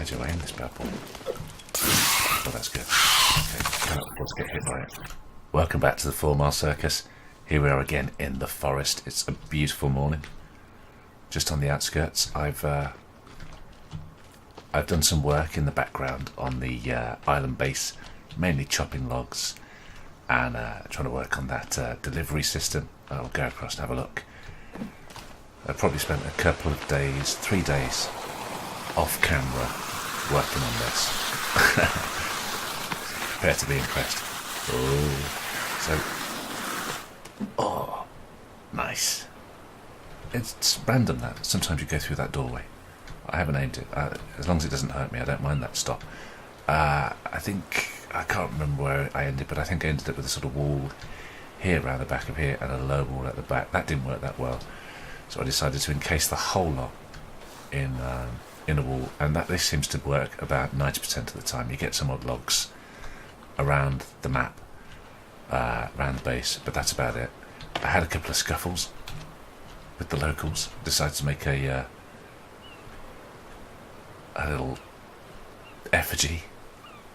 How do I aim this bad boy? Oh, that's good. Okay, cannot afford to get hit by it. Welcome back to the 4 Mile Circus. Here we are again in the forest. It's a beautiful morning. Just on the outskirts. I've done some work in the background on the island base, mainly chopping logs and trying to work on that delivery system. I'll go across and have a look. I probably spent a couple of days, 3 days, off camera working on this. Prepare to be impressed. Oh, nice. It's random that. Sometimes you go through that doorway. I haven't aimed it. As long as it doesn't hurt me, I don't mind that stop. I think, I can't remember where I ended, but I think I ended up with a sort of wall here around the back of here and a low wall at the back. That didn't work that well. So I decided to encase the whole lot in a wall, and this seems to work about 90% of the time. You get some odd logs around the map, around the base, but that's about it. I had a couple of scuffles with the locals. Decided to make a little effigy.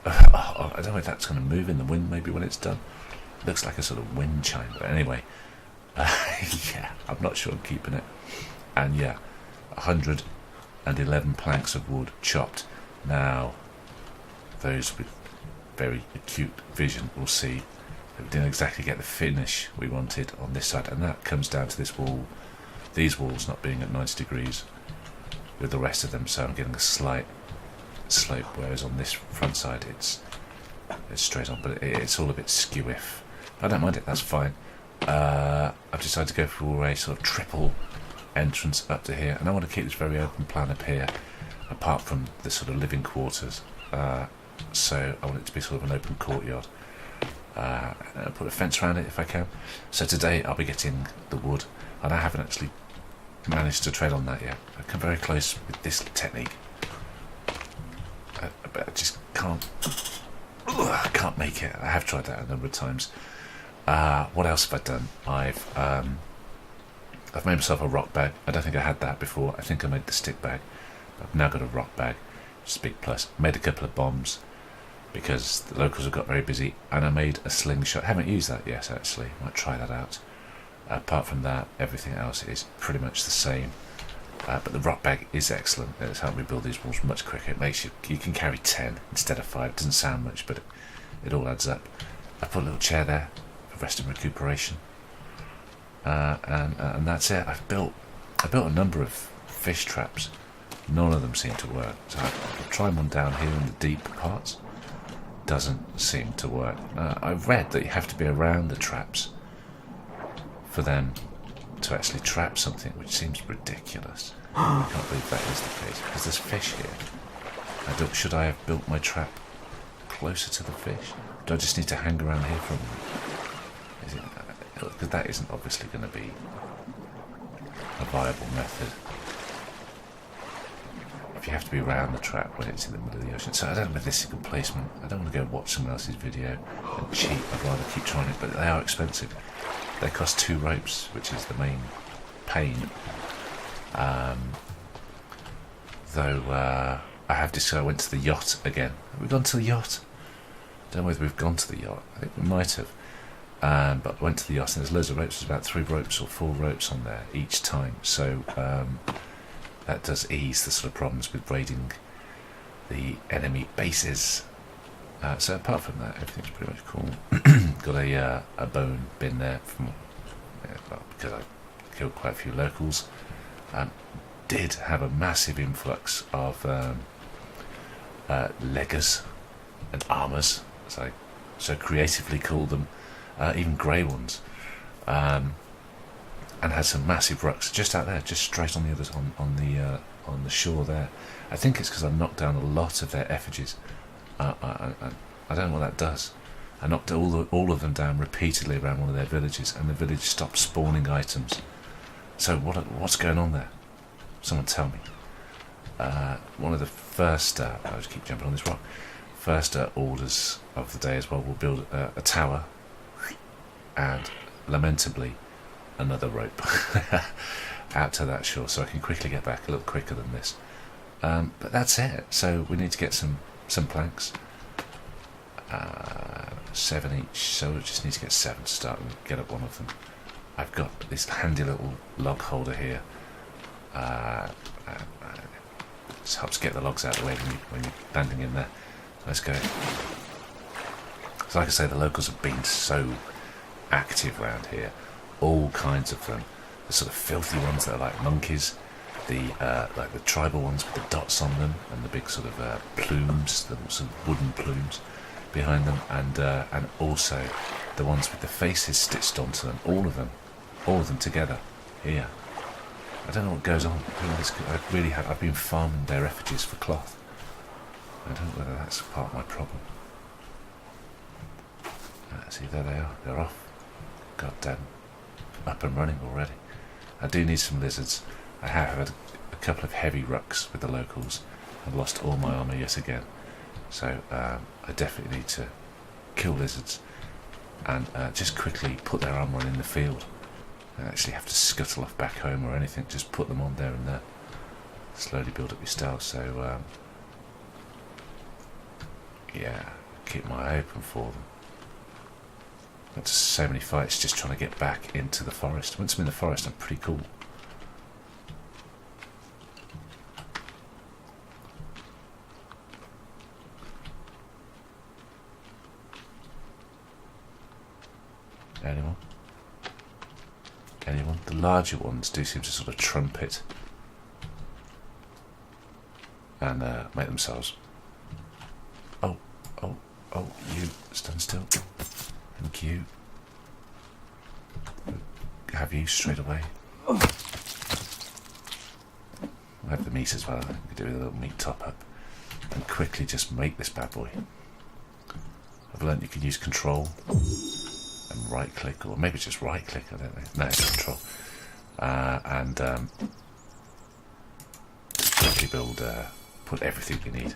I don't know if that's going to move in the wind maybe when it's done. Looks like a sort of wind chime, but anyway, yeah, I'm not sure I'm keeping it. And yeah, 111 planks of wood chopped. Now, those with very acute vision will see that we didn't exactly get the finish we wanted on this side, and that comes down to this wall, these walls not being at 90 degrees with the rest of them, so I'm getting a slight slope, whereas on this front side it's straight on, but it's all a bit skew-if. I don't mind it, that's fine. I've decided to go for a sort of triple entrance up to here, and I want to keep this very open plan up here, apart from the sort of living quarters, so I want it to be sort of an open courtyard. I'll put a fence around it if I can. So today I'll be getting the wood, and I haven't actually managed to tread on that yet. I've come very close with this technique, but I just can't make it. I have tried that a number of times. What else have I done? I've made myself a rock bag. I don't think I had that before. I think I made the stick bag. I've now got a rock bag, which is a big plus. Made a couple of bombs because the locals have got very busy, and I made a slingshot. I haven't used that yet, actually. Might try that out. Apart from that, everything else is pretty much the same. But the rock bag is excellent. It's helped me build these walls much quicker. It makes you can carry 10 instead of 5. It doesn't sound much, but it all adds up. I put a little chair there for rest and recuperation, and that's it. I built a number of fish traps. None of them seem to work. So I've tried one down here in the deep parts. Doesn't seem to work. I've read that you have to be around the traps for them to actually trap something, which seems ridiculous. I can't believe that is the case, because there's fish here. Should I have built my trap closer to the fish? Do I just need to hang around here for a minute? Because that isn't obviously going to be a viable method if you have to be around the trap when it's in the middle of the ocean. So I don't know if this is a good placement. I don't want to go watch someone else's video and cheat. I'd rather keep trying it, but they are expensive. They cost 2 ropes, which is the main pain. Though I have decided I went to the yacht again. Have we gone to the yacht? I don't know whether we've gone to the yacht. I think we might have. But I went to the yacht, and there's loads of ropes. There's about 3 ropes or 4 ropes on there each time. So that does ease the sort of problems with raiding the enemy bases. So apart from that, everything's pretty much cool. Got a bone bin there from because I killed quite a few locals. Did have a massive influx of leggers and armours, as I so creatively called them, even grey ones, and had some massive rucks just out there, just straight on the others on the shore there. I think it's because I knocked down a lot of their effigies. I don't know what that does. I knocked all of them down repeatedly around one of their villages, and the village stopped spawning items. So what's going on there? Someone tell me. One of the first, I just keep jumping on this rock, first orders of the day as well, we'll build a tower, and lamentably another rope out to that shore, so I can quickly get back, a little quicker than this. But that's it. So we need to get some planks. 7 each, so we just need to get 7 to start and get up one of them. I've got this handy little log holder here. This helps get the logs out of the way when you're landing in there. Let's go. So like I say, the locals have been so active around here. All kinds of them. The sort of filthy ones that are like monkeys. The like the tribal ones with the dots on them and the big sort of plumes, the sort of wooden plumes behind them, and also the ones with the faces stitched onto them. All of them together here. I don't know what goes on. I've been farming their effigies for cloth. I don't know whether that's part of my problem. See, there they are. They're off. God damn. Up and running already. I do need some lizards. I have had a couple of heavy rucks with the locals. I've lost all my armour yet again. So I definitely need to kill lizards and just quickly put their armour on in the field. I don't actually have to scuttle off back home or anything. Just put them on there and there. Slowly build up your style. So yeah, keep my eye open for them. Got so many fights just trying to get back into the forest. Once I'm in the forest, I'm pretty cool. Anyone? Anyone? The larger ones do seem to sort of trumpet and make themselves. Oh, you stand still. Thank you. Have you straight away? I have the meat as well. I could do with a little meat top up and quickly just make this bad boy. I've learnt you can use control and right click, or maybe just right click, I don't know. No, it's control. And quickly build, put everything you need.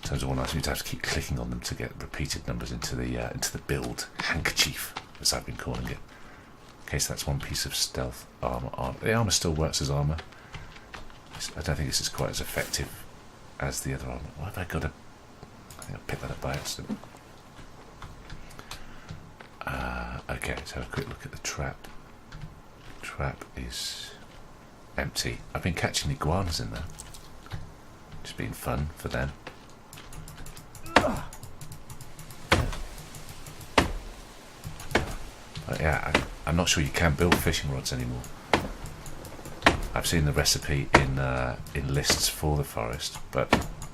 In terms of one item, you have to keep clicking on them to get repeated numbers into the build handkerchief, as I've been calling it. Okay, so that's one piece of stealth armor. The armor still works as armor. I don't think this is quite as effective as the other armor. Why have I got a? I think I picked that up by accident. Okay, let's have a quick look at the trap. Trap is empty. I've been catching iguanas in there. It's been fun for them. But yeah, I'm not sure you can build fishing rods anymore. I've seen the recipe in lists for the forest, but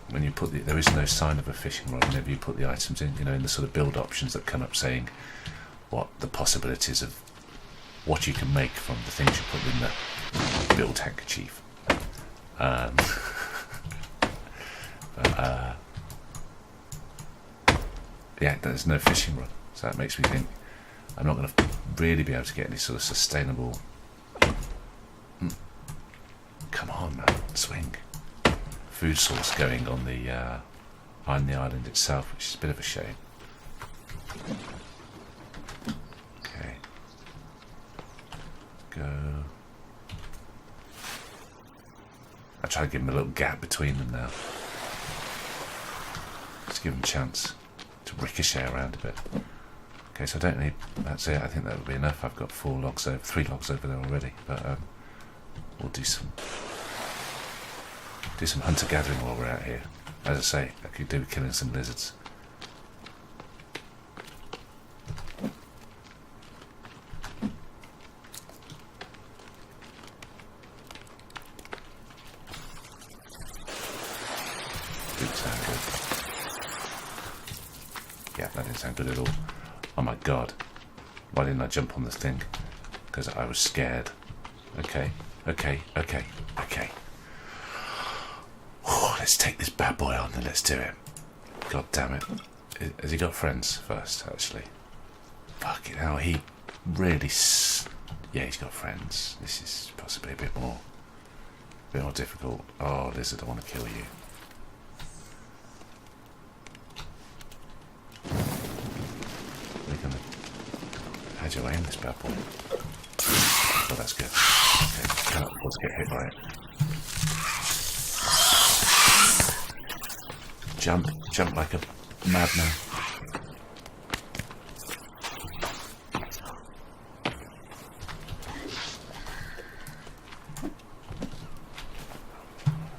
when you put there is no sign of a fishing rod whenever you put the items in. You know, in the sort of build options that come up saying what the possibilities of what you can make from the things you put in the build handkerchief. Yeah, there's no fishing rod, so that makes me think I'm not going to really be able to get any sort of sustainable. Come on, man, swing. Food source going on the island itself, which is a bit of a shame. Okay, go. I try to give them a little gap between them now. Just give them a chance to ricochet around a bit. Okay, so I don't need. That's it. I think that will be enough. I've got 3 logs over there already, but we'll do some hunter gathering while we're out here. As I say, I could do with killing some lizards. Didn't sound good. Yeah, that didn't sound good at all. Oh my god. Why didn't I jump on the thing? Because I was scared. Okay. Let's take this bad boy on and let's do it. God damn it. Has he got friends first, actually? Fucking hell, he really... Yeah, he's got friends. This is possibly a bit more difficult. Oh, lizard, I want to kill you. How'd you aim this bad boy? Oh, that's good. Okay, cannot afford to get hit by it. Jump like a madman.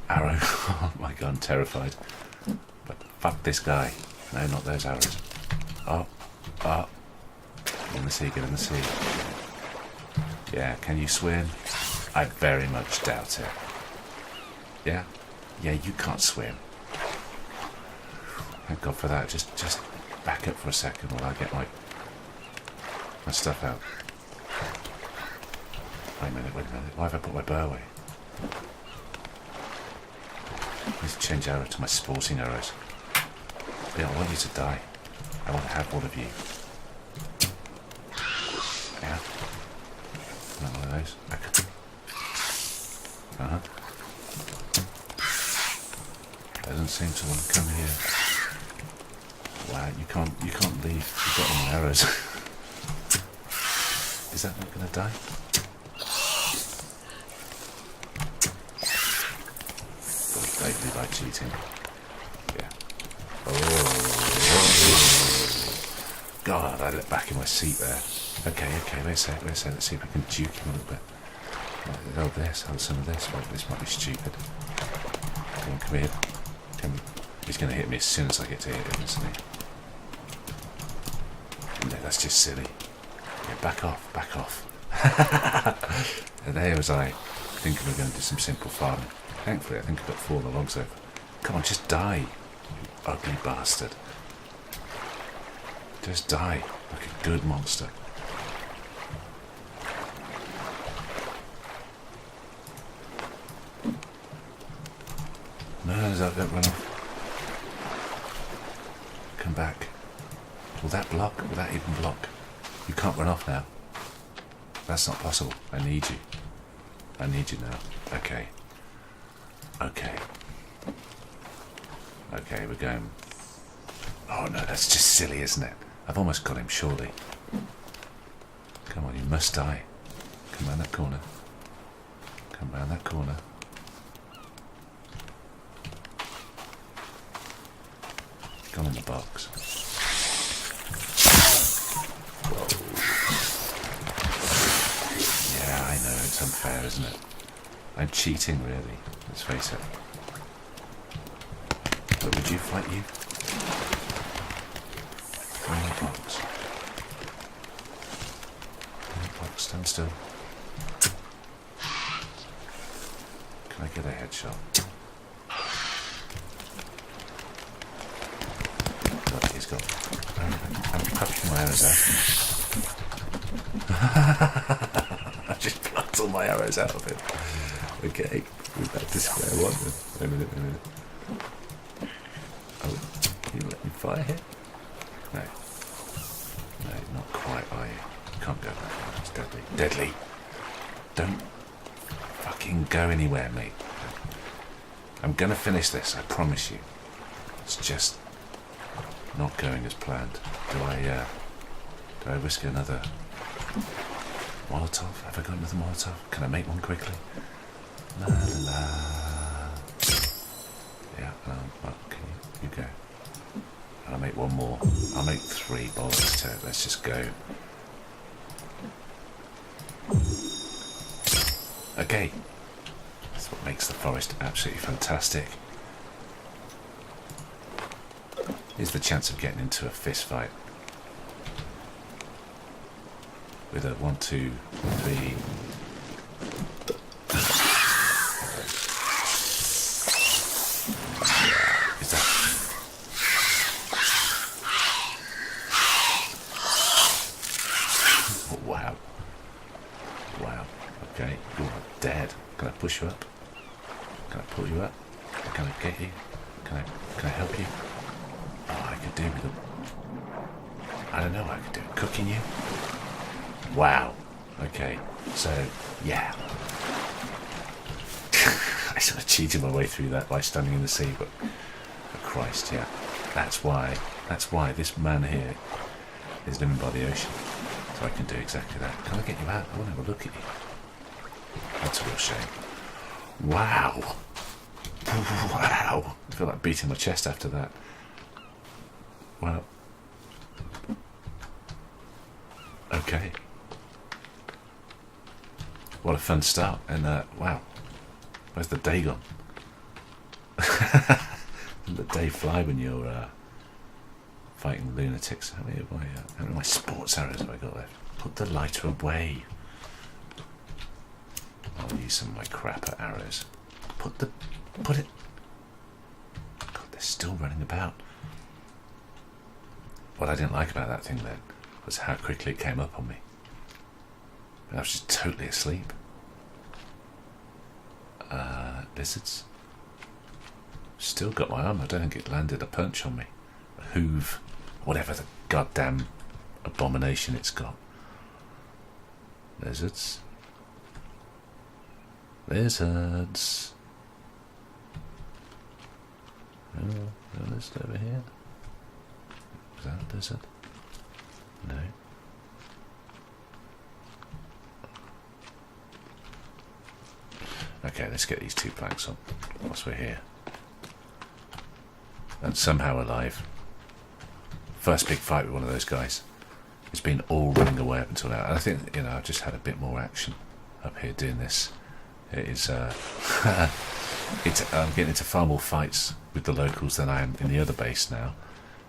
Arrow. Oh my god, I'm terrified. But fuck this guy. No, not those arrows. Oh. Get in the sea, get in the sea. Yeah, can you swim? I very much doubt it. Yeah? Yeah, you can't swim. Thank God for that. Just back up for a second while I get my stuff out. Wait a minute. Why have I put my bow away? I need to change arrow to my sporting arrows. Yeah, I want you to die. I want to have all of you. Yeah? Not one of those. Doesn't seem to want to come here. Wow, you can't leave. You've got all my arrows. Is that not going to die? Lately by cheating. Yeah. Oh. God, I let back in my seat there. Okay, wait a sec. Let's see if I can juke him a little bit. Some of this. Wait, this might be stupid. Come here. He's going to hit me as soon as I get to hit him, isn't he? No, that's just silly. Yeah, back off. And there was I, thinking we're going to do some simple farming. Thankfully, I think I've got 4 of the logs over. Come on, just die, you ugly bastard. Just die, like a good monster. No, don't run off. Come back. Will that block? Will that even block? You can't run off now. That's not possible. I need you. I need you now. Okay, we're going. Oh no, that's just silly, isn't it? I've almost got him, surely. Come on, you must die. Come round that corner. Gone in the box. Whoa. Yeah, I know, it's unfair, isn't it? I'm cheating, really. Let's face it. But would you fight you? Go in the box. Stand still. Can I get a headshot? God, he's got... I'm puffing my arrows out. I just plucked all my arrows out of him. Okay, we're back to square one then. Wait a minute. Oh, can you let me fire here? No, not quite, are you? Can't go back. It's deadly. Don't fucking go anywhere, mate. I'm gonna finish this, I promise you. It's just not going as planned. Do I risk another Molotov? Have I got another Molotov? Can I make one quickly? La la la. Yeah, okay, you go. I'll make one more. I'll make 3 bullets to it. Let's just go. Okay. That's what makes the forest absolutely fantastic. Here's the chance of getting into a fist fight. With a 1, 2, 3. Is that... Wow. Okay, you are dead. Can I push you up? Can I pull you up? Can I get you? Can I help you? Oh, I could do with them. I don't know what I could do. Cooking you? Wow. Okay, so, yeah. I sort of cheated my way through that by standing in the sea, but for Christ, yeah. That's why this man here is living by the ocean. So I can do exactly that. Can I get you out? I want to have a look at you. That's a real shame. Wow. Wow. I feel like beating my chest after that. Well. Okay. What a fun start. And wow. Where's the day gone? Doesn't the day fly when you're fighting lunatics? How many of my sports arrows have I got left? Put the lighter away. I'll use some of my crapper arrows. Put it. God, they're still running about. What I didn't like about that thing then was how quickly it came up on me. I was just totally asleep. Lizards. Still got my arm. I don't think it landed a punch on me. A hoof. Whatever the goddamn abomination it's got. Lizards. Lizards. Oh, a lizard over here. Is that a lizard? No. Okay, let's get these 2 planks on whilst we're here. And somehow alive. First big fight with one of those guys. It's been all running away up until now. And I think, I've just had a bit more action up here doing this. It is, I'm getting into far more fights with the locals than I am in the other base now,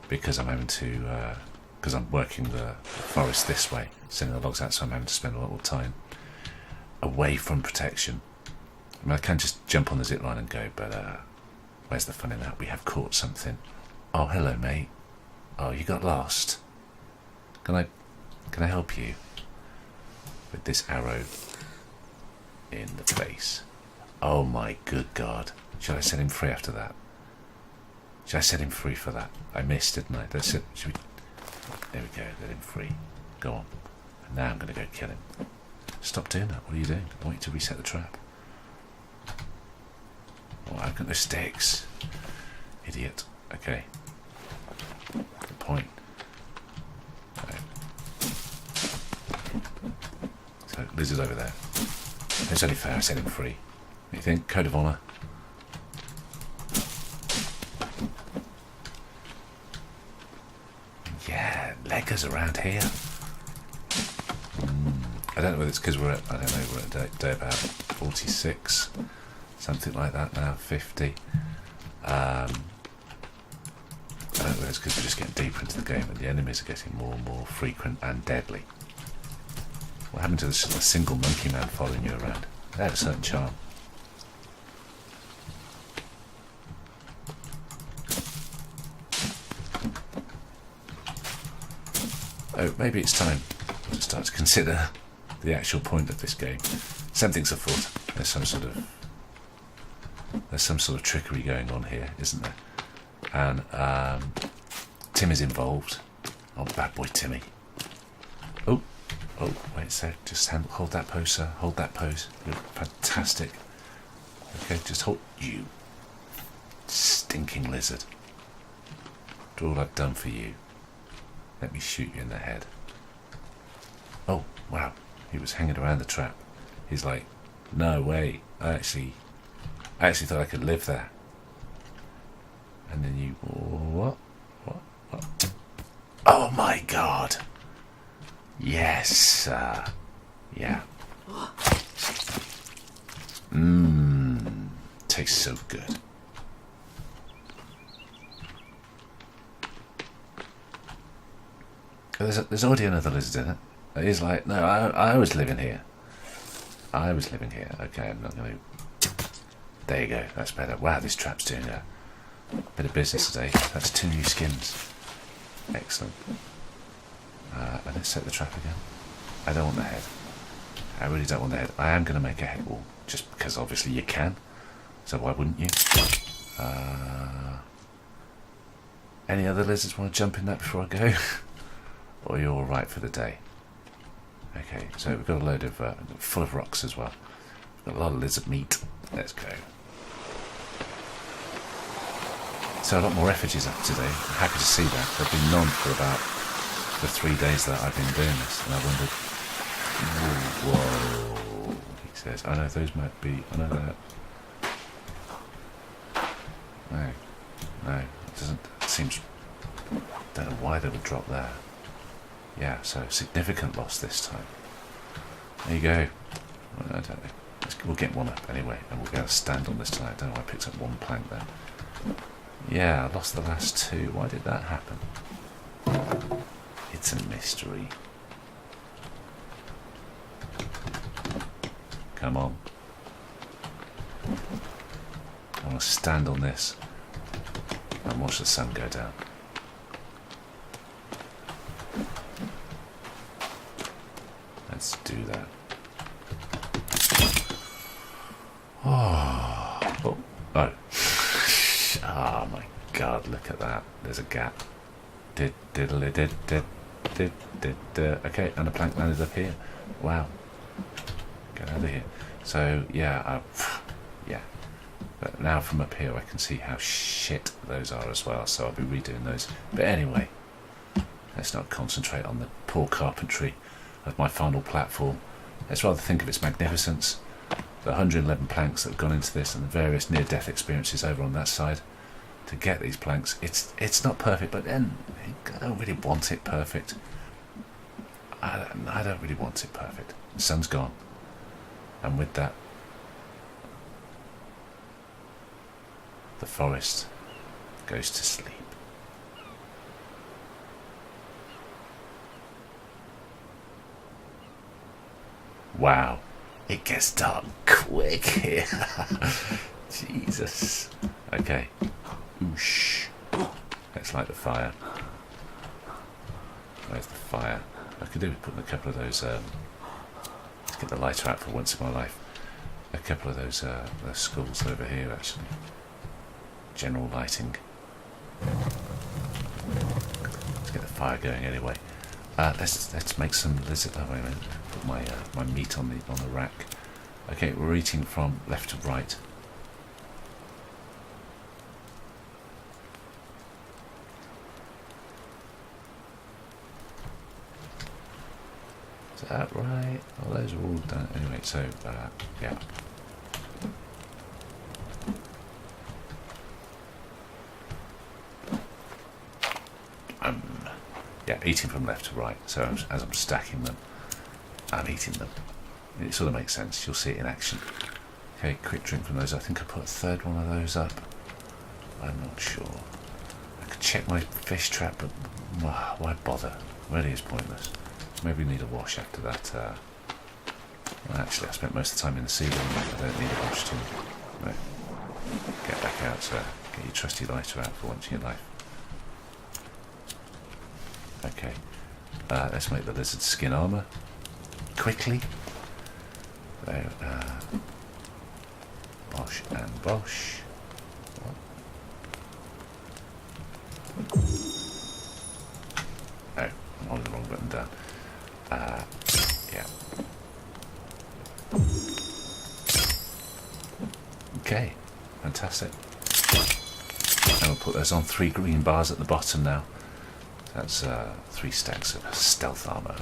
because I'm having to, because I'm working the forest this way, sending the logs out, so I'm having to spend a lot more time away from protection. I mean, I can just jump on the zip line and go, but where's the fun in that? We have caught something. Oh, hello, mate. Oh, you got lost. Can I help you with this arrow in the face? Oh my good God! Should I set him free after that? Should I set him free for that? I missed, didn't I? There we go. Let him free. Go on. And now I'm going to go kill him. Stop doing that. What are you doing? I want you to reset the trap. Oh, I've got no sticks. Idiot. Okay. Good point. Right. So, lizard over there. It's only fair I set him free. What do you think? Code of honour. Yeah, leggers around here. I don't know whether it's because we're at day about 46, something like that now, 50. I don't know whether it's because we're just getting deeper into the game and the enemies are getting more and more frequent and deadly. What happened to this single monkey man following you around? They had a certain charm. Oh, maybe it's time to start to consider the actual point of this game. Something's afoot. There's some sort of trickery going on here, isn't there? And Tim is involved. Oh, bad boy Timmy. Oh, wait a sec. Just hold that pose, sir. Hold that pose. You're fantastic. Okay, just hold you. Stinking lizard. After all I've done for you. Let me shoot you in the head. Oh, wow. He was hanging around the trap. He's like, no way. I actually thought I could live there. And then you, what? Oh my God. Yes, yeah. Tastes so good. There's already another lizard in it. He's like, no, I was living here. Okay, I'm not going to... There you go, that's better. Wow, this trap's doing a bit of business today. That's 2 new skins. Excellent. And let's set the trap again. I don't want the head. I really don't want the head. I am going to make a head wall, just because obviously you can. So why wouldn't you? Any other lizards want to jump in that before I go? Or you're all right for the day? Okay, so we've got a load of full of rocks as well. We've got a lot of lizard meat. Let's go. So a lot more effigies up today. I'm happy to see that. They've been none for about the 3 days that I've been doing this, and I wondered. Whoa! He says, I know those might be. I know that. No. No. It doesn't. It seems... Don't know why they would drop there. Yeah, so significant loss this time. There you go. Well, I don't know. We'll get one up anyway, and we'll be able to stand on this tonight. I don't know why I picked up one plank there. Yeah, I lost the last two. Why did that happen? It's a mystery. Come on. I want to stand on this and watch the sun go down. Let's do that. Oh. Oh my god, look at that. There's a gap. Okay, and a plank landed up here. Wow. Get out of here. So, yeah, yeah. But now from up here I can see how shit those are as well, so I'll be redoing those. But anyway, let's not concentrate on the poor carpentry of my final platform. Let's rather think of its magnificence, the 111 planks that have gone into this and the various near-death experiences over on that side to get these planks. It's not perfect, but then I don't really want it perfect. I don't really want it perfect. The sun's gone, and with that, the forest goes to sleep. Wow, it gets dark quick here. Jesus. Okay. Oosh. Let's light the fire. Where's the fire? I could do with putting a couple of those, let's get the lighter out for once in my life. A couple of those skulls over here, actually. General lighting. Let's get the fire going anyway. Let's make some lizard. Oh wait a minute. Put my meat on the rack. Okay, we're eating from left to right. Is that right? Oh, those are all done anyway. So yeah. Yeah, eating from left to right. So as I'm stacking them, I'm eating them. It sort of makes sense. You'll see it in action. Okay, quick drink from those. I think I put a third one of those up. I'm not sure. I could check my fish trap, but why bother? Really is pointless. Maybe we need a wash after that. Well, actually, I spent most of the time in the sea. I don't need a wash to get back out. So get your trusty lighter out for once in your life. Okay, let's make the lizard skin armour quickly. So, bosh and bosh. Oh, I'm holding the wrong button down. Yeah. Okay, fantastic. And we'll put those on 3 green bars at the bottom now. That's 3 stacks of stealth armor.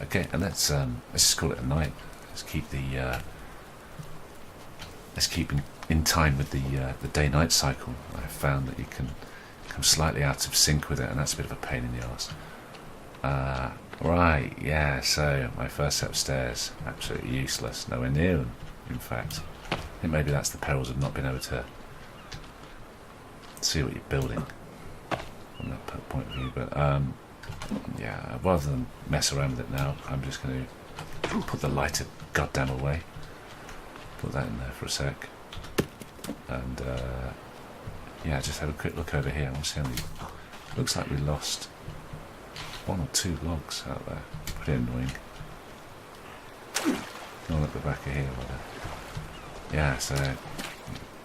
Okay, and let's just call it a night. Let's keep the let's keep in time with the day-night cycle. I've found that you can come slightly out of sync with it, and that's a bit of a pain in the arse. Right, yeah. So my first set of stairs, absolutely useless. Nowhere near them, in fact. I think maybe that's the perils of not being able to see what you're building from that point of view, but yeah, rather than mess around with it now, I'm just going to put the lighter goddamn away, put that in there for a sec, and yeah, just have a quick look over here. I want to see how many. Looks like we lost 1 or 2 logs out there. Pretty annoying. All at the back of here. Yeah, so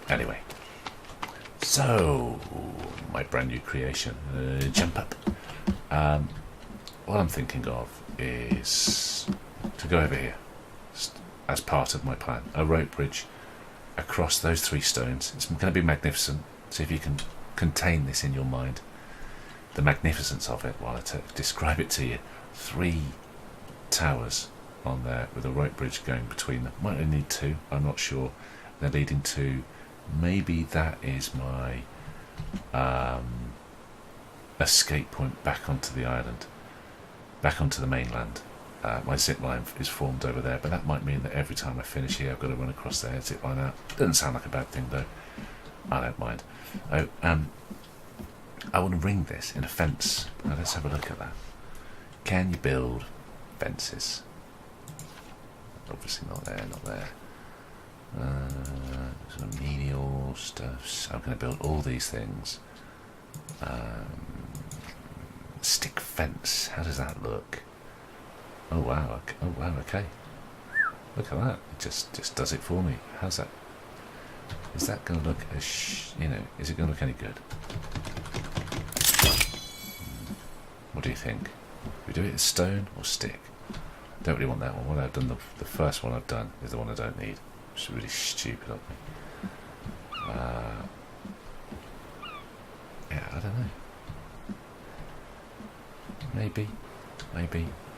anyway. So, my brand new creation, jump up. What I'm thinking of is to go over here as part of my plan. A rope bridge across those 3 stones. It's going to be magnificent. See if you can contain this in your mind. The magnificence of it while I describe it to you. 3 towers on there with a rope bridge going between them. Might only need 2, I'm not sure. They're leading to... Maybe that is my escape point back onto the island, back onto the mainland. My zip line is formed over there, but that might mean that every time I finish here I've got to run across there, zip line out. Doesn't sound like a bad thing though. I don't mind. I want to ring this in a fence. Now let's have a look at that. Can you build fences? Obviously not there, not there. Some menial stuff. So I'm going to build all these things. Stick fence. How does that look? Oh wow! Oh wow! Okay. Look at that. It just does it for me. How's that? Is that going to look is it going to look any good? What do you think? We do it in stone or stick? Don't really want that one. What I've done, the first one I've done is the one I don't need. It's really stupid of me. Yeah, I don't know. Maybe.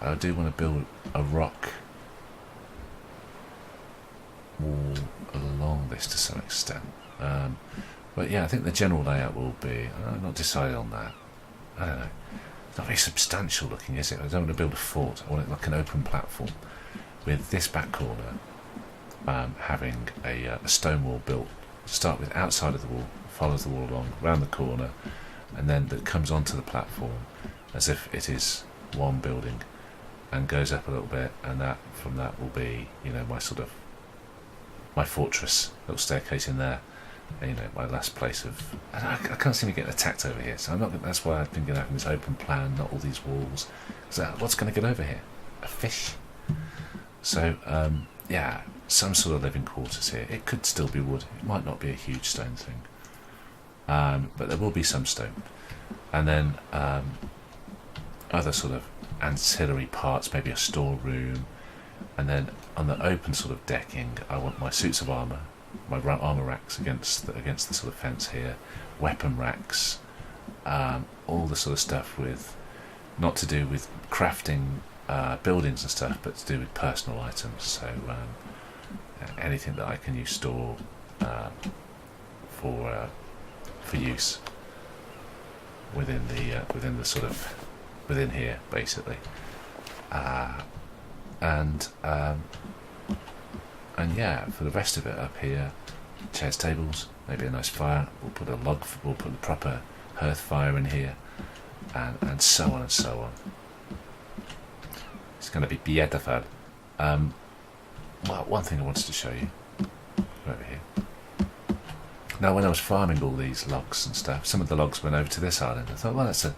I do want to build a rock wall along this to some extent. But yeah, I think the general layout will be. I'm not decided on that. I don't know. It's not very substantial looking, is it? I don't want to build a fort. I want it like an open platform with this back corner having a stone wall built. Start with outside of the wall, follows the wall along, round the corner, and then that comes onto the platform as if it is one building, and goes up a little bit, and that from that will be, my fortress, little staircase in there. And, my last place of. I can't seem to get attacked over here, so I'm not. That's why I've been going to have this open plan, not all these walls. So what's going to get over here? A fish. So yeah, some sort of living quarters here. It could still be wood. It might not be a huge stone thing, but there will be some stone, and then other sort of ancillary parts, maybe a storeroom, and then on the open sort of decking, I want my suits of armour. My armour racks against the sort of fence here, weapon racks, all the sort of stuff with, not to do with crafting buildings and stuff, but to do with personal items. So anything that I can use store for use within the sort of within here, basically, and yeah, for the rest of it up here, chairs, tables, maybe a nice fire. We'll put the proper hearth fire in here, and so on and so on. It's going to be beautiful. Well, one thing I wanted to show you over here. Now, when I was farming all these logs and stuff, some of the logs went over to this island. I thought, well, that's an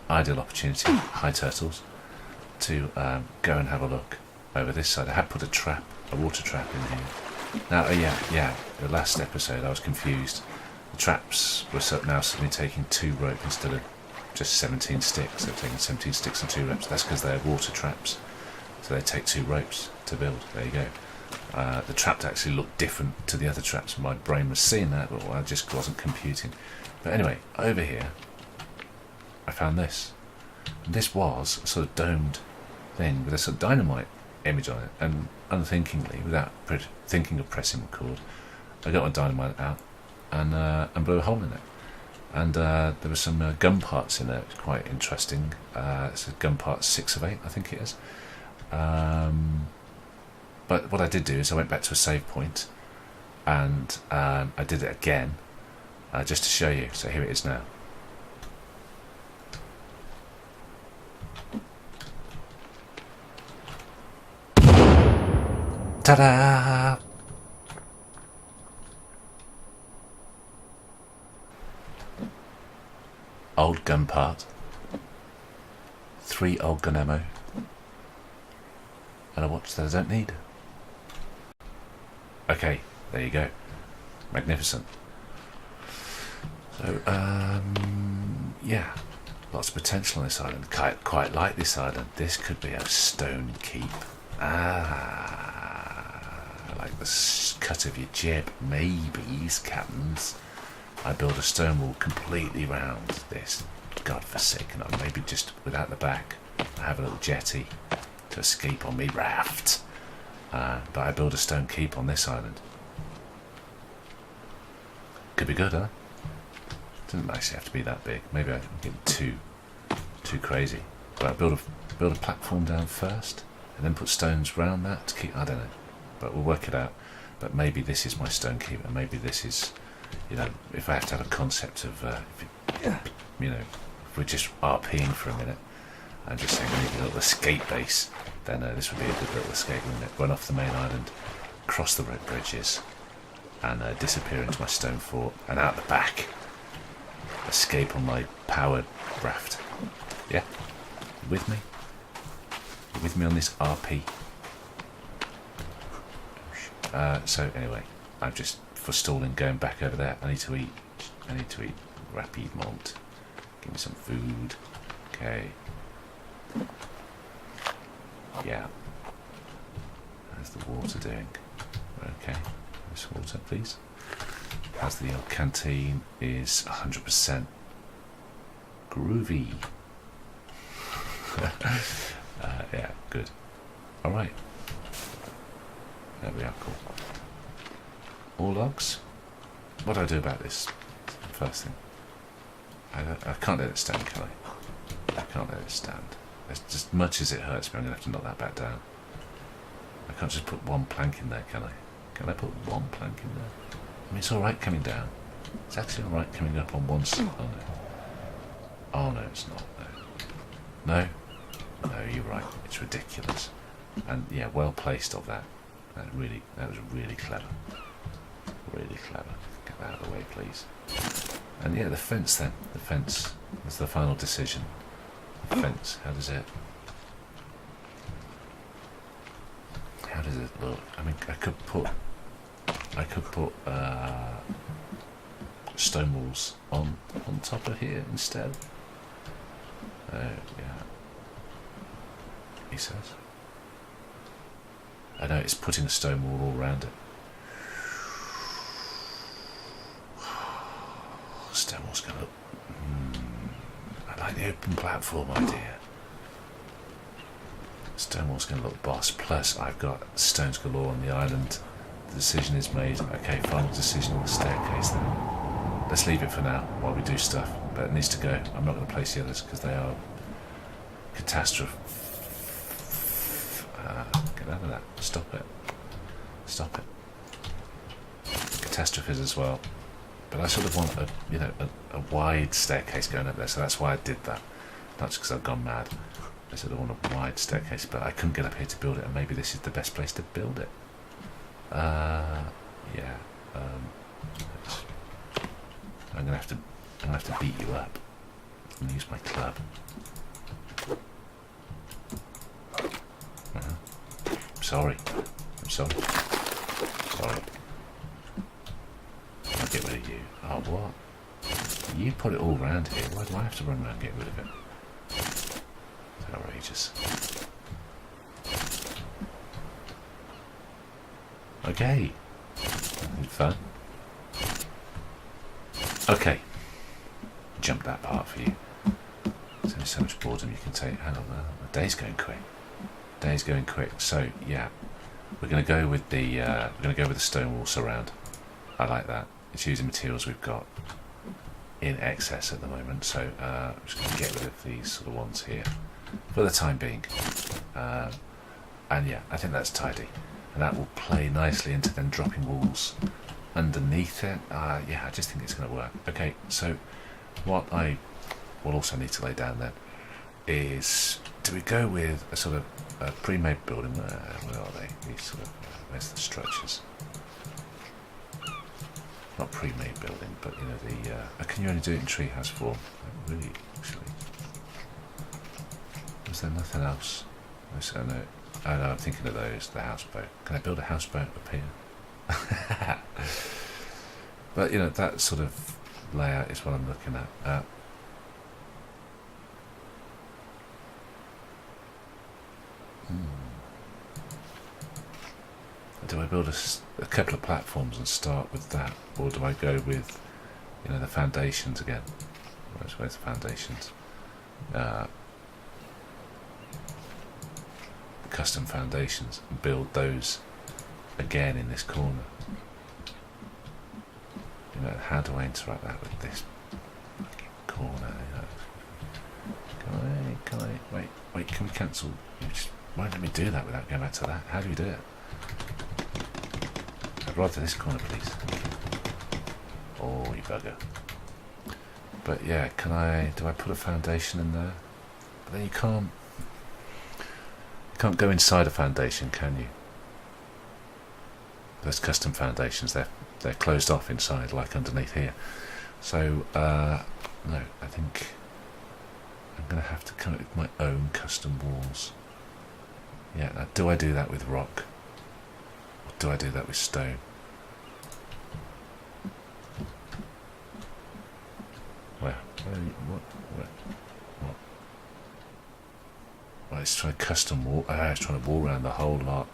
ideal opportunity, high turtles, to go and have a look over this side. I had put a water trap in here. Now, yeah, the last episode I was confused. The traps were now suddenly taking 2 rope instead of just 17 sticks. They're taking 17 sticks and 2 ropes. That's because they're water traps. So they take 2 ropes to build. There you go. The trap actually looked different to the other traps. My brain was seeing that, but I just wasn't computing. But anyway, over here, I found this. And this was a sort of domed thing with a sort of dynamite image on it, and unthinkingly, without thinking of pressing record, I got my dynamite out and blew a hole in it. And there were some gun parts in there. It was quite interesting. It's a gun part 6 of 8, I think it is. But what I did do is I went back to a save point, and I did it again, just to show you. So here it is now. Ta-da! Old gun part, 3 old gun ammo, and a watch that I don't need. Okay, there you go. Magnificent. So, yeah, lots of potential on this island. Quite like this island. This could be a stone keep. Like the cut of your jib. Maybe, captains. I build a stone wall completely round this godforsaken island. Maybe just without the back. I have a little jetty to escape on me raft. But I build a stone keep on this island. Could be good, huh? Doesn't actually have to be that big. Maybe I can get too crazy. But I build a platform down first, and then put stones round that to keep. I don't know, but we'll work it out. But maybe this is my stone keep, and maybe this is, if I have to have a concept of, if we're just RPing for a minute, and just saying we need a little escape base, then this would be a good little escape, wouldn't it? Run off the main island, cross the rope bridges, and disappear into my stone fort, and out the back, escape on my powered raft. Yeah? You with me? You with me on this RP? So anyway, I'm just forestalling going back over there. I need to eat rapidement. Give me some food. Okay. Yeah. How's the water doing? Okay. This water, please. How's the old canteen? Is 100% groovy. Yeah, good. Alright. There we are, cool. All logs? What do I do about this? First thing. I can't let it stand, can I? I can't let it stand. As much as it hurts me, I'm going to have to knock that back down. I can't just put one plank in there, can I? Can I put one plank in there? I mean, it's alright coming down. It's actually alright coming up on one side. Oh no. Oh no, it's not. No. No, you're right. It's ridiculous. And yeah, well placed of that. That was really clever. Really clever. Get that out of the way, please. And yeah, the fence then. The fence was the final decision. The fence, how does it look? I mean, I could put stone walls on top of here instead. Yeah. He says. I know it's putting a stone wall all around it. Stone wall's gonna look. I like the open platform idea. Stone wall's gonna look boss. Plus, I've got stones galore on the island. The decision is made. Okay, final decision on the staircase then. Let's leave it for now while we do stuff. But it needs to go. I'm not going to place the others because they are catastrophe. Get out of that. Stop it. Stop it. Catastrophes as well. But I sort of want a wide staircase going up there, so that's why I did that. Not just because I've gone mad. I sort of want a wide staircase, but I couldn't get up here to build it, and maybe this is the best place to build it. Yeah. I'm gonna have to beat you up. I'm gonna use my club. I'm sorry. Sorry. I'll get rid of you. Oh, what? You put it all round here. Why do I have to run around and get rid of it? It's outrageous. Okay. Fun. Okay. Jump that part for you. There's only so much boredom you can take. Hang on, the day's going quick. Day's going quick. So yeah, we're going to go with the stone wall surround. I like that. It's using materials we've got in excess at the moment. So I'm just going to get rid of these sort of ones here for the time being. And yeah, I think that's tidy. And that will play nicely into then dropping walls underneath it. Yeah, I just think it's going to work. Okay, so what I will also need to lay down then is, do we go with a sort of a pre-made building? Where are they? These sort of, where's the structures? Not pre-made building, but you know the. Can you only do it in treehouse form? Really, actually. Is there nothing else? I know. Oh no, I'm thinking of those. The houseboat. Can I build a houseboat up here? But you know, that sort of layout is what I'm looking at. Do I build a couple of platforms and start with that, or do I go with, you know, the foundations again? Where's the foundations? Custom foundations, and build those again in this corner. You know, how do I interact that with this corner. Can I, wait, can we cancel? You just won't let me do that without going back to that. How do we do it? I'd rather this corner, please. Oh, you bugger. But yeah, do I put a foundation in there? But then you can't go inside a foundation, can you? Those custom foundations, they're closed off inside, like underneath here. So, no, I think I'm going to have to come up with my own custom walls. Yeah, now do I do that with rock? Or do I do that with stone? What? Right, it's trying to custom wall. It's trying to wall around the whole lot.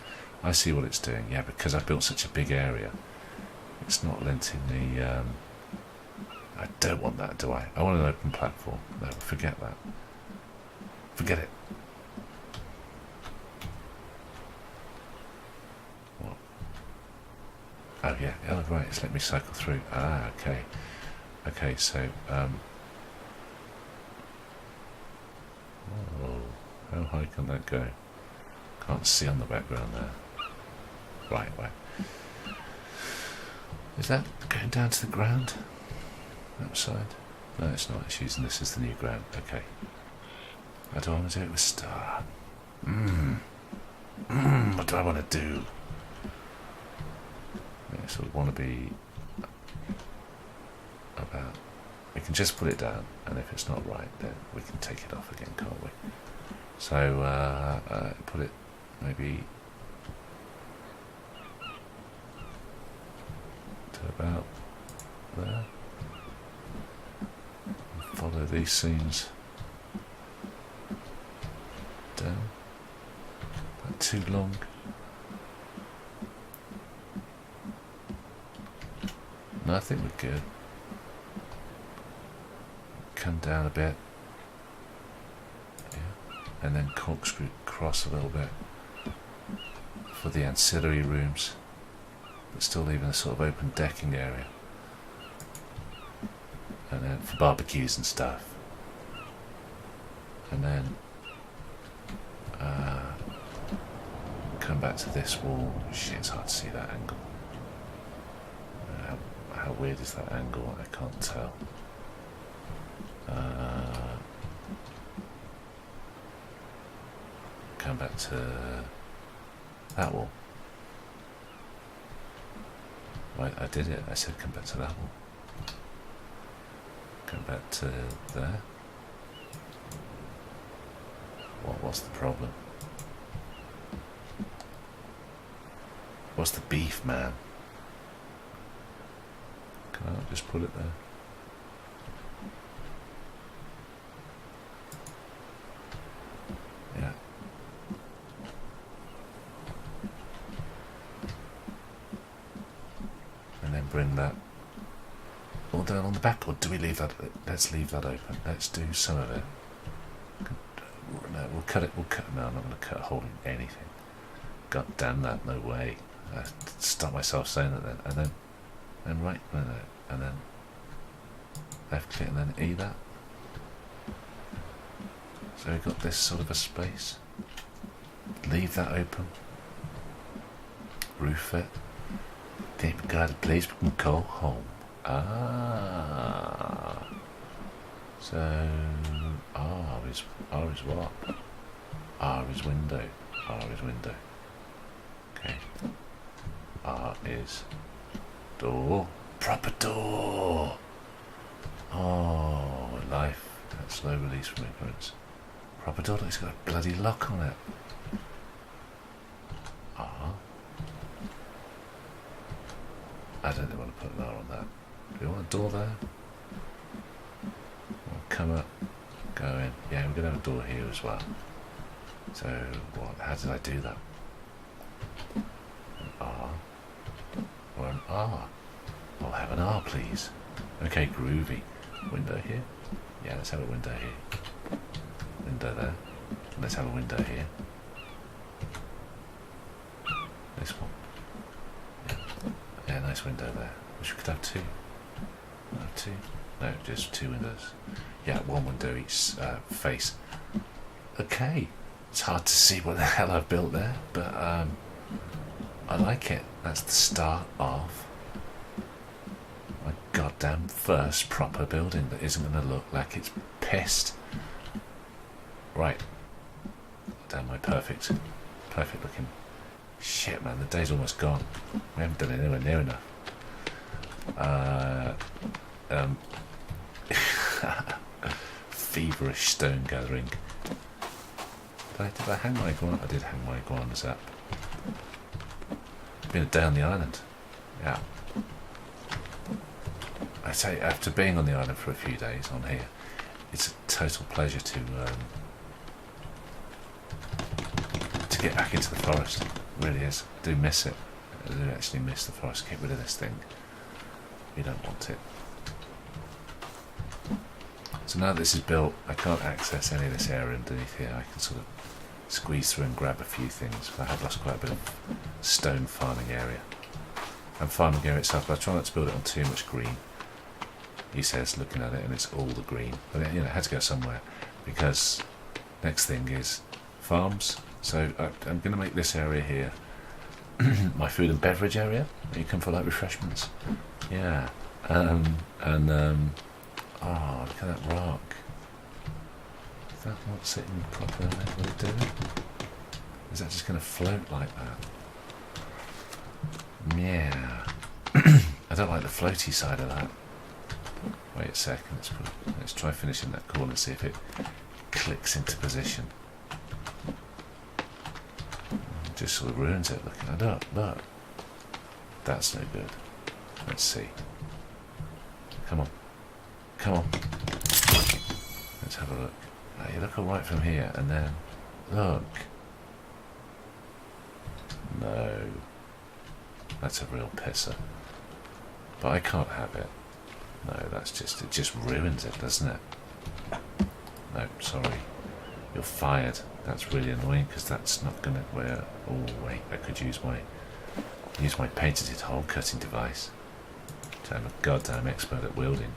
I see what it's doing. Yeah, because I've built such a big area, it's not letting me. I don't want that, do I? I want an open platform. No, forget that. Forget it. What? Oh yeah. Oh right. It's let me cycle through. Ah, okay. Okay, so. Oh, how high can that go? Can't see on the background there. Right. Is that going down to the ground? Outside? No, it's not. It's using this as the new ground. Okay. How do I want to do it with star? What do I want to do? I sort of want to be about. We can just put it down, and if it's not right, then we can take it off again, can't we? So put it maybe to about there. Follow these seams down. Not too long. No, I think we're good. Come down a bit. Yeah. And then corkscrew across a little bit for the ancillary rooms, but still leaving a sort of open decking area. And then for barbecues and stuff. And then come back to this wall. Shit, it's hard to see that angle. How weird is that angle? I can't tell. Come back to that wall. Right, I did it. I said come back to that wall. Come back to there. What's the problem? What's the beef, man? Can I just put it there? Yeah. And then bring that all down on the back, or do we leave that? Let's leave that open. Let's do some of it. No, we'll cut it. No, I'm not going to cut a hole in anything. God damn that! No way. I stop myself saying that then, and right, and then left click and then E that. So we've got this sort of a space. Leave that open. Roof it. Then we've got a place we can go home. Ah. So R is what? R is window. R is window. Okay. R is door. Proper door. Oh, life. That slow release from ignorance. Proper door. It's got a bloody lock on it. R. I don't think I want to put an R on that. Do you want a door there? We'll come up, go in. Yeah, we're going to have a door here as well. So, how did I do that? An R. Or an R. I'll have an R, please. Okay, groovy. Window here. Yeah, let's have a window here. Window there. Let's have a window here. This one. Yeah, nice window there. Wish we could have two. Two? No, just 2 windows. Yeah, 1 window each face. Okay, it's hard to see what the hell I've built there, but I like it. That's the start of my goddamn first proper building that isn't going to look like it's pissed. Right. Damn, my perfect looking. Shit, man, the day's almost gone. We haven't done it anywhere near enough. Feverish stone gathering. Did I hang my iguanas? I did hang my iguanas up. Been a day on the island. Yeah. I say, after being on the island for a few days on here, it's a total pleasure to get back into the forest. It really is. I do miss it. I do actually miss the forest. Get rid of this thing. You don't want it. So now that this is built, I can't access any of this area underneath here. I can sort of squeeze through and grab a few things. I have lost quite a bit of stone farming area. And farming area itself, but I try not to build it on too much green. He says, looking at it, and it's all the green. But it had to go somewhere, because next thing is farms. So I'm going to make this area here my food and beverage area. You come for like refreshments. Yeah. Oh, look at that rock. Is that not sitting properly? What are you doing? Is that just going to float like that? Yeah. I don't like the floaty side of that. Wait a second. Let's try finishing that corner and see if it clicks into position. It just sort of ruins it. Look, look. That's no good. Let's see. Come on. Let's have a look. You look alright from here, and then look. No. That's a real pisser. But I can't have it. No, it just ruins it, doesn't it? No, sorry. You're fired. That's really annoying, because that's not going to wear. Oh wait, I could use my patented hole cutting device. I'm a goddamn expert at wielding.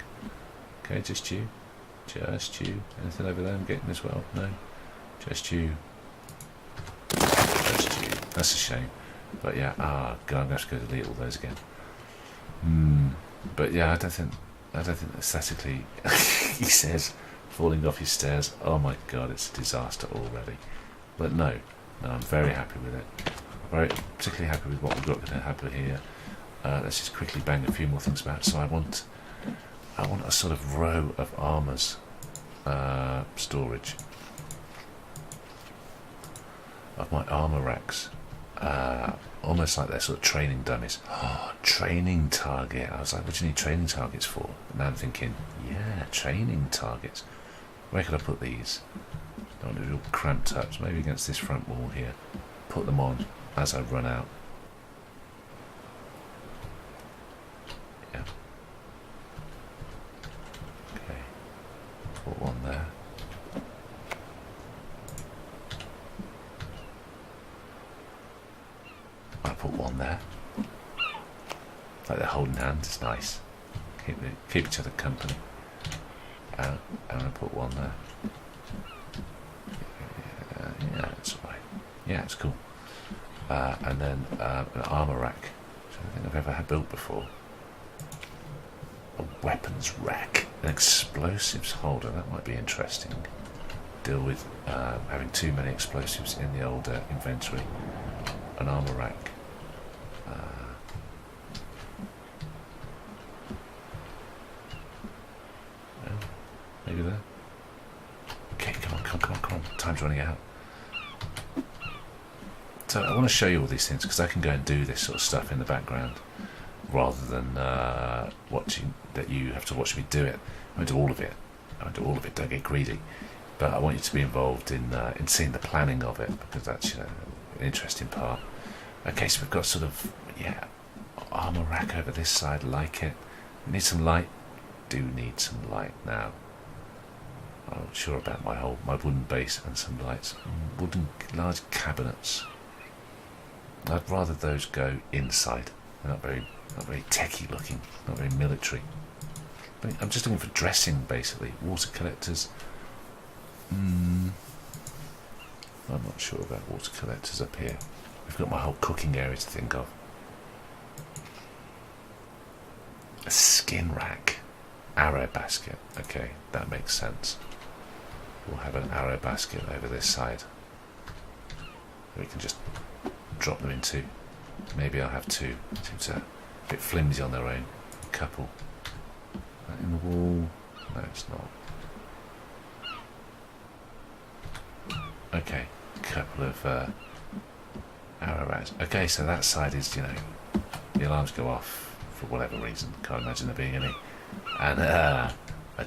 Okay, just you. Anything over there I'm getting as well? No? Just you. That's a shame. But yeah, God, I'm going to have to go delete all those again. But yeah, I don't think aesthetically, he says, falling off his stairs, oh my god, it's a disaster already. But no, I'm very happy with it. Very particularly happy with what we've got going to happen here. Let's just quickly bang a few more things about. So I want a sort of row of armours storage of my armour racks, almost like they're sort of training dummies. Training target. I was like, what do you need training targets for? And now I'm thinking, yeah, training targets. Where could I put these? Don't want to be all cramped up, so maybe against this front wall here. Put them on as I run out. Yeah. Okay. Put one there. I'll put one there. Like they're holding hands, it's nice. Keep each other company. I'm going to put one there. Yeah, that's alright. Yeah, it's cool. And then an armour rack, which I don't think I've ever had built before. A weapons rack. An explosives holder, that might be interesting. Deal with having too many explosives in the old inventory. An armour rack. Maybe there. Okay, come on. Time's running out. So I want to show you all these things because I can go and do this sort of stuff in the background rather than watching that you have to watch me do it. I won't do all of it. Don't get greedy. But I want you to be involved in seeing the planning of it, because that's an interesting part. Okay, so we've got sort of armour rack over this side. Like it. We need some light. Do need some light now. I'm not sure about my wooden base and some lights. Wooden large cabinets. I'd rather those go inside. They're not very techy looking, not very military. I'm just looking for dressing, basically. Water collectors. I'm not sure about water collectors up here. We've got my whole cooking area to think of. A skin rack. Arrow basket. Okay, that makes sense. We'll have an arrow basket over this side. We can just drop them into. Maybe I'll have two. Seems a bit flimsy on their own. A couple. That in the wall. No, it's not. Okay, a couple of arrow racks. Okay, so that side is, the alarms go off for whatever reason. Can't imagine there being any. And a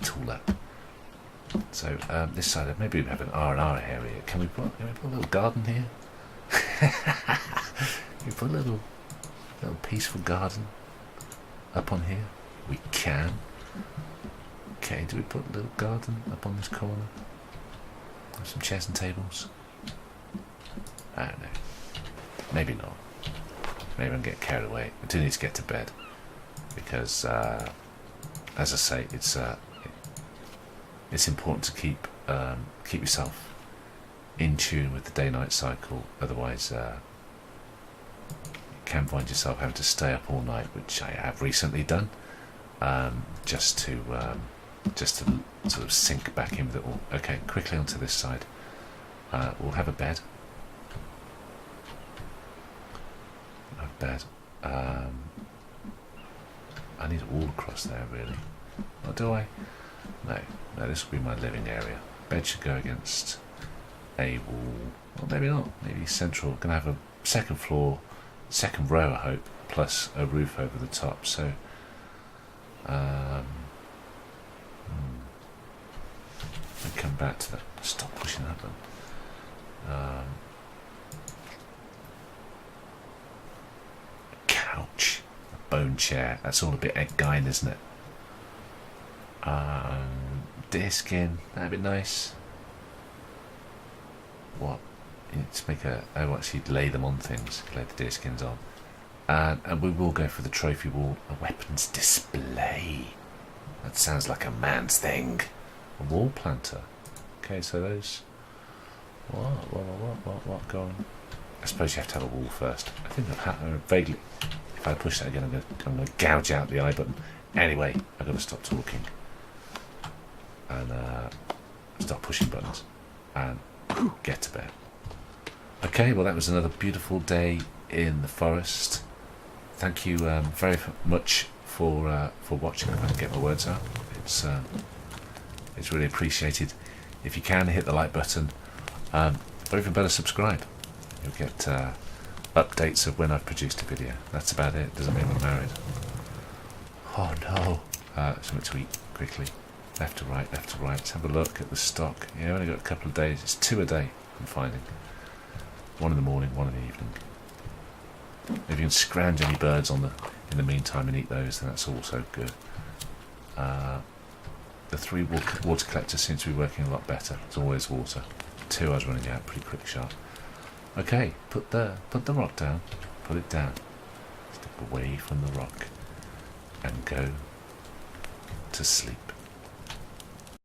tool up. So this side, maybe we have an R&R area. Can we put a little garden here? Can we put a little peaceful garden up on here? We can. Okay, do we put a little garden up on this corner? Have some chairs and tables? I don't know. Maybe not. Maybe I'll get carried away. I do need to get to bed because, as I say, it's important to keep yourself in tune with the day-night cycle. Otherwise, you can find yourself having to stay up all night, which I have recently done, just to sort of sink back in with it all. Okay, quickly onto this side. We'll have a bed. I need a wall across there, really. Or do I? No, this will be my living area. Bed should go against a wall. Well, maybe not. Maybe central. Gonna have a second floor, second row, I hope, plus a roof over the top. So, I'll come back to that. Stop pushing that button. Couch, a bone chair. That's all a bit Ed Gein, isn't it? Deerskin, that'd be nice. What? Let's make actually lay them on things. Lay the deerskins on. And we will go for the trophy wall. A weapons display. That sounds like a man's thing. A wall planter. Okay, so those. What? Go on. I suppose you have to have a wall first. I think I've vaguely. If I push that again, I'm going to gouge out the I button. Anyway, I've got to stop talking and start pushing buttons and get to bed. Okay, well that was another beautiful day in the forest. Thank you very much for watching. If I can get my words out, it's really appreciated. If you can, hit the like button, or even better, subscribe. You'll get updates of when I've produced a video. That's about it. Doesn't mean we're married. Oh no. Something to eat quickly. Left to right, left to right. Let's have a look at the stock. Yeah, I've only got a couple of days. It's 2 a day I'm finding. 1 in the morning, 1 in the evening. If you can scrounge any birds in the meantime and eat those, then that's also good. The 3 water collectors seem to be working a lot better. There's always water. 2 I was running out pretty quick sharp. Okay, put the rock down. Put it down. Step away from the rock and go to sleep.